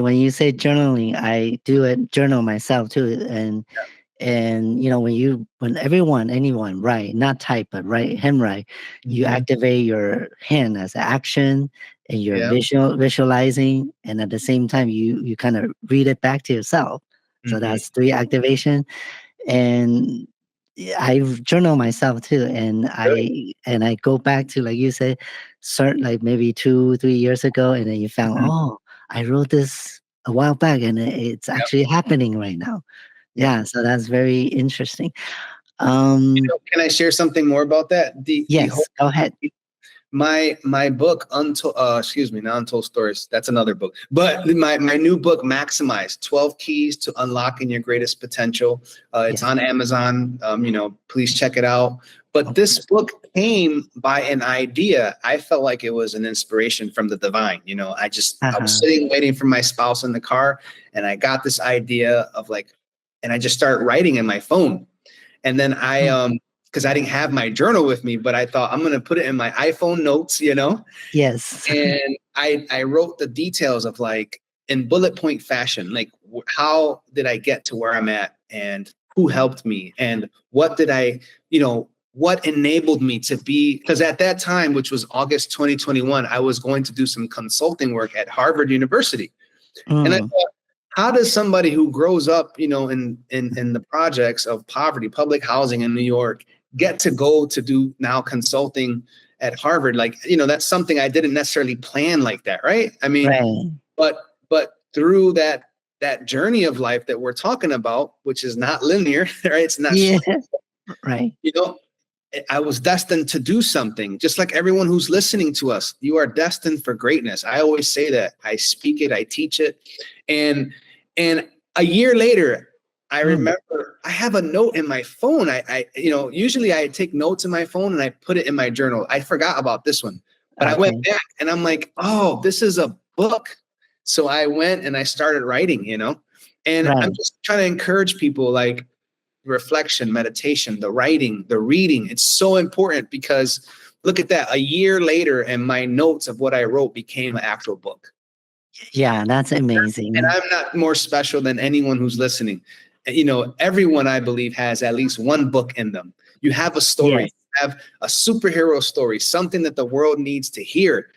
when you say journaling, I do a journal myself too. And when anyone write, not type, but write, handwrite, you Mhm. activate your hand as an action, and you're Yeah. visualizing, and at the same time you kind of read it back to yourself. So Mhm. that's three activation. And I journal myself too, and Good. I go back to, like you said, certain, like maybe 2-3 years ago, and then you found, Mhm. oh, I wrote this a while back, and it's Yep. actually happening right now. Yep. Yeah, so that's very interesting. Um, Can I share something more about that? The whole yes, go ahead. my book untold excuse me, not Untold Stories, that's another book, but my new book, Maximize 12 Keys to Unlocking Your Greatest Potential. It's Yes. on Amazon. Please check it out. But Okay. this book came by an idea. I felt like it was an inspiration from the divine. I was Uh-huh. sitting waiting for my spouse in the car, and I got this idea of and I just started writing in my phone. And then Hmm. because I didn't have my journal with me, but I thought I'm going to put it in my iPhone notes, Yes. and I wrote the details of, in bullet point fashion, how did I get to where I'm at, and who helped me, and what did what enabled me to be, because at that time, which was August 2021, I was going to do some consulting work at Harvard University. And I Mm, thought, how does somebody who grows up, in the projects of poverty, public housing in New York, get to go to do now consulting at Harvard? That's something I didn't necessarily plan like that, right? I mean, right. but through that journey of life that we're talking about, which is not linear, right? It's not Yeah. straight, Right. you know, I was destined to do something, just like everyone who's listening to us. You are destined for greatness. I always say that. I speak it, I teach it. And a year later, I Mm, remember I have a note in my phone. Usually I take notes in my phone and I put it in my journal. I forgot about this one, but I went okay. back and I'm like, oh, this is a book. So I went and I started writing, and I'm Right. just trying to encourage people, reflection, meditation, the writing, the reading. It's so important, because look at that. A year later, and my notes of what I wrote became an actual book. Yeah, that's And amazing. I'm not more special than anyone who's listening. Everyone, I believe, has at least one book in them. You have a story, Yes. you have a superhero story, something that the world needs to hear.